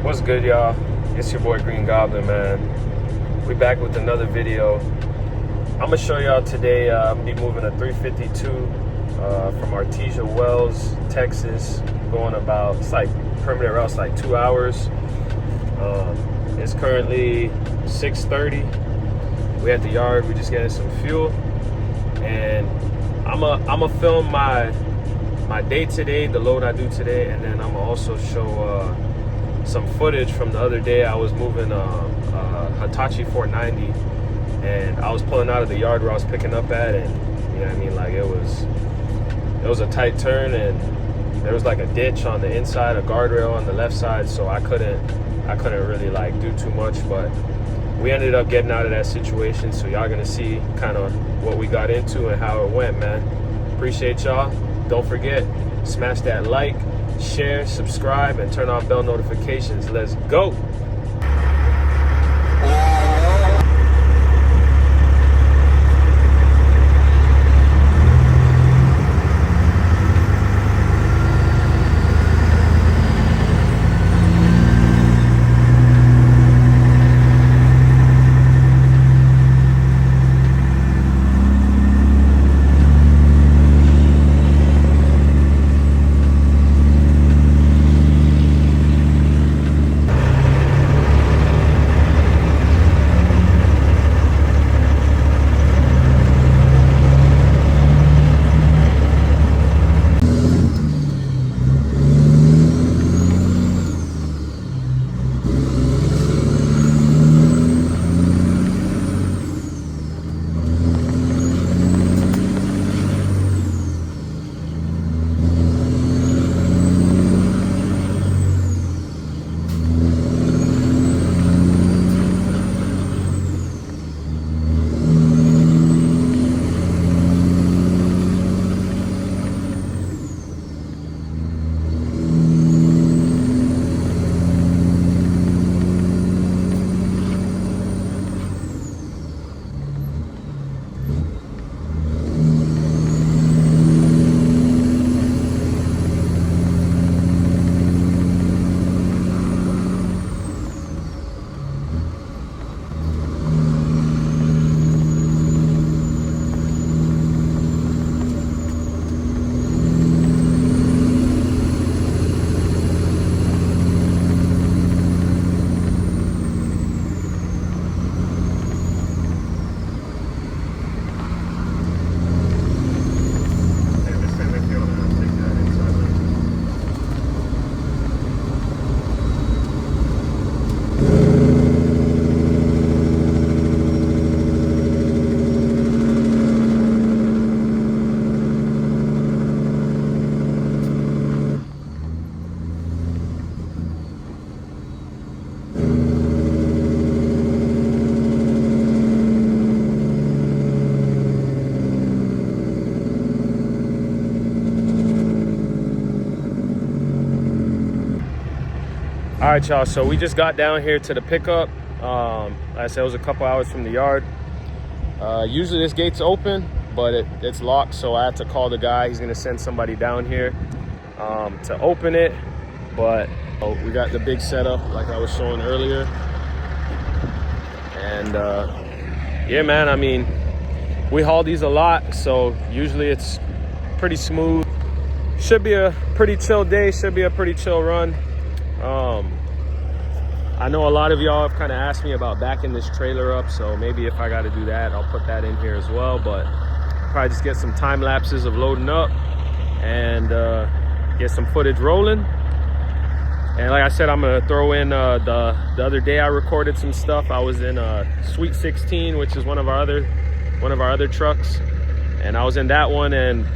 What's good, y'all? It's your boy Green Goblin, man. We back with another video. I'm gonna show y'all today. I'm gonna be moving a 352 from Artesia Wells, Texas, going about, it's like permanent route's like 2 hours. It's currently 6:30. We at the yard. We just getting some fuel, and I'm a film my day today, the load I do today, and then I'm gonna also show some footage from the other day. I was moving a Hitachi 490, and I was pulling out of the yard where I was picking up at, and you know what I mean, like it was a tight turn, and there was like a ditch on the inside, a guardrail on the left side, so I couldn't really like do too much, but we ended up getting out of that situation. So y'all gonna see kind of what we got into and how it went, man. Appreciate y'all. Don't forget, smash that like, share, subscribe, and turn on bell notifications. Let's go. All right, y'all, so we just got down here to the pickup. Like I said, it was a couple hours from the yard. Usually this gate's open, but it's locked, so I had to call the guy. He's gonna send somebody down here to open it. But we got the big setup like I was showing earlier. And yeah, man, I mean, we haul these a lot, so usually it's pretty smooth. Should be a pretty chill day, should be a pretty chill run. I know a lot of y'all have kind of asked me about backing this trailer up, so maybe if I got to do that, I'll put that in here as well. But probably just get some time lapses of loading up and get some footage rolling. And like I said, I'm gonna throw in the other day I recorded some stuff. I was in Sweet 16, which is one of our other trucks, and I was in that one, and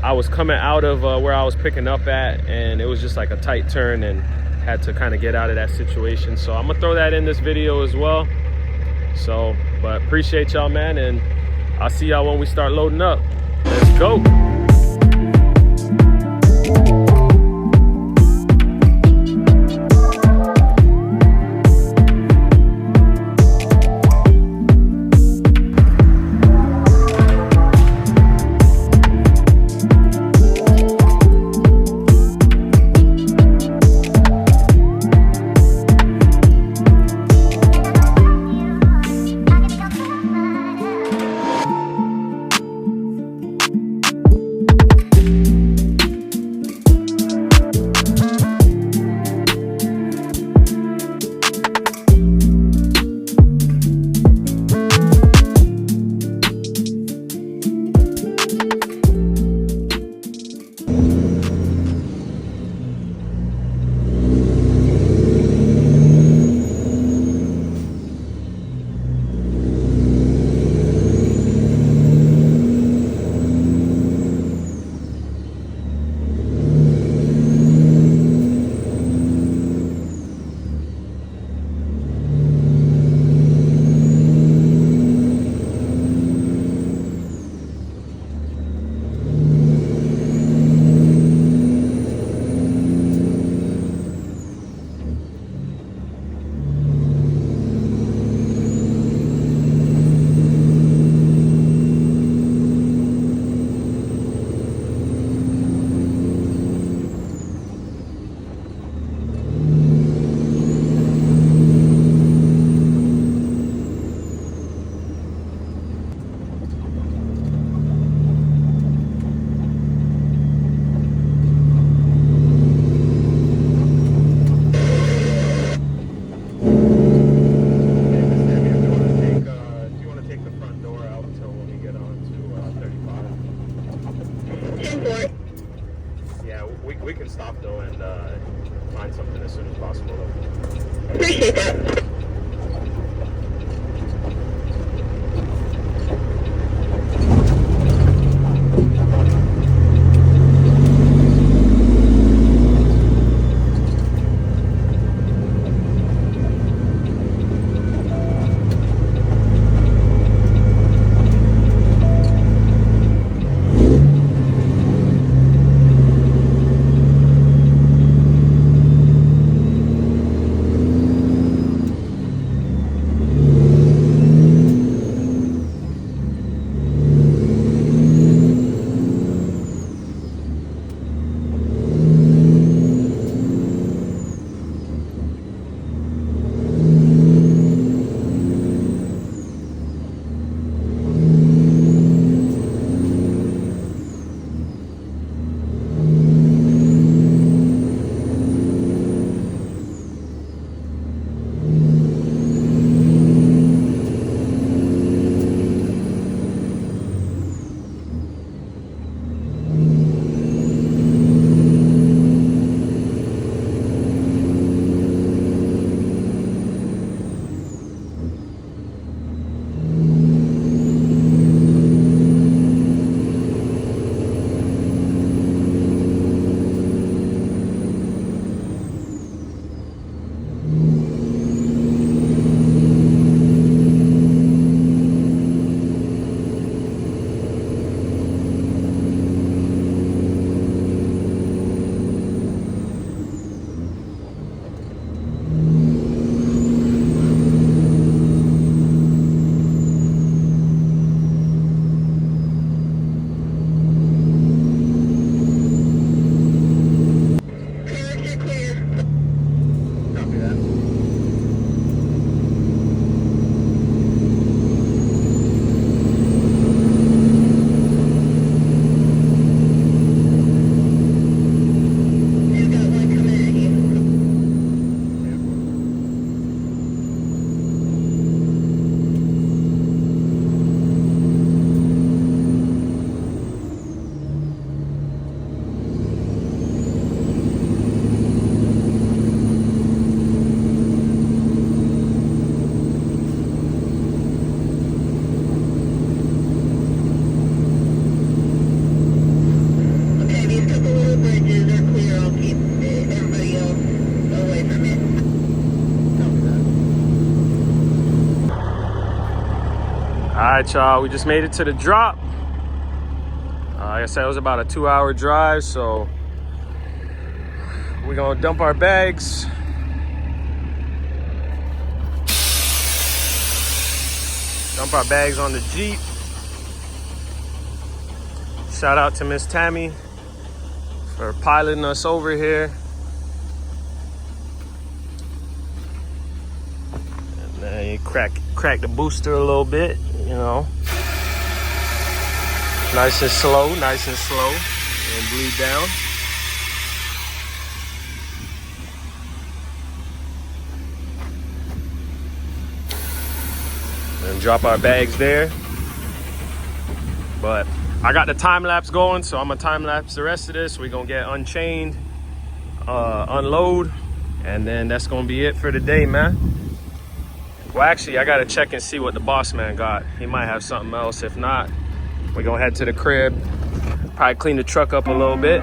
I was coming out of where I was picking up at, and it was just like a tight turn, and had to kind of get out of that situation. So I'm gonna throw that in this video as well. So, but appreciate y'all, man, and I'll see y'all when we start loading up. Let's go. We can stop though and find something as soon as possible though. Appreciate that. right, y'all, we just made it to the drop. Like I said, it was about a 2-hour drive, so we're gonna dump our bags. Dump our bags on the Jeep. Shout out to Miss Tammy for piloting us over here. And then you crack the booster a little bit, you know. Nice and slow, and bleed down. And drop our bags there. But I got the time lapse going, so I'm gonna time lapse the rest of this. We're gonna get unchained, unload, and then that's gonna be it for the day, man. Well, actually, I gotta check and see what the boss man got. He might have something else. If not, we're gonna head to the crib, probably clean the truck up a little bit.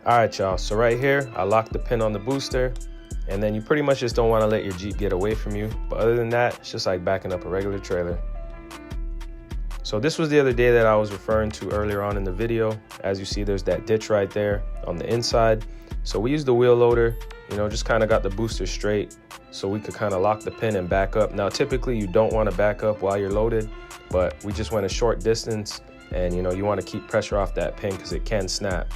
All right, y'all, so right here, I locked the pin on the booster, and then you pretty much just don't want to let your Jeep get away from you. But other than that, it's just like backing up a regular trailer. So this was the other day that I was referring to earlier on in the video. As you see, there's that ditch right there on the inside. So we used the wheel loader, you know, just kind of got the booster straight so we could kind of lock the pin and back up. Now, typically you don't want to back up while you're loaded, but we just went a short distance, and you know, you want to keep pressure off that pin because it can snap.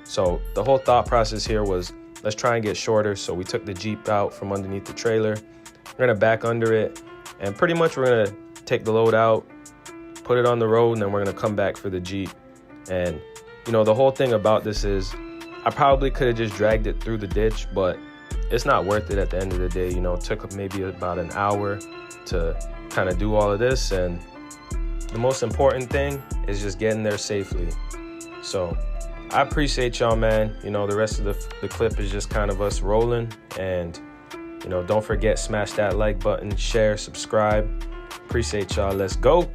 So the whole thought process here was, let's try and get shorter. So we took the Jeep out from underneath the trailer. We're gonna back under it, and pretty much we're gonna take the load out, put it on the road, and then we're gonna come back for the Jeep. And you know, the whole thing about this is, I probably could have just dragged it through the ditch, but it's not worth it at the end of the day. You know, it took maybe about an hour to kind of do all of this, and the most important thing is just getting there safely. So I appreciate y'all, man. You know, the rest of the clip is just kind of us rolling. And, you know, don't forget, smash that like button, share, subscribe. Appreciate y'all. Let's go.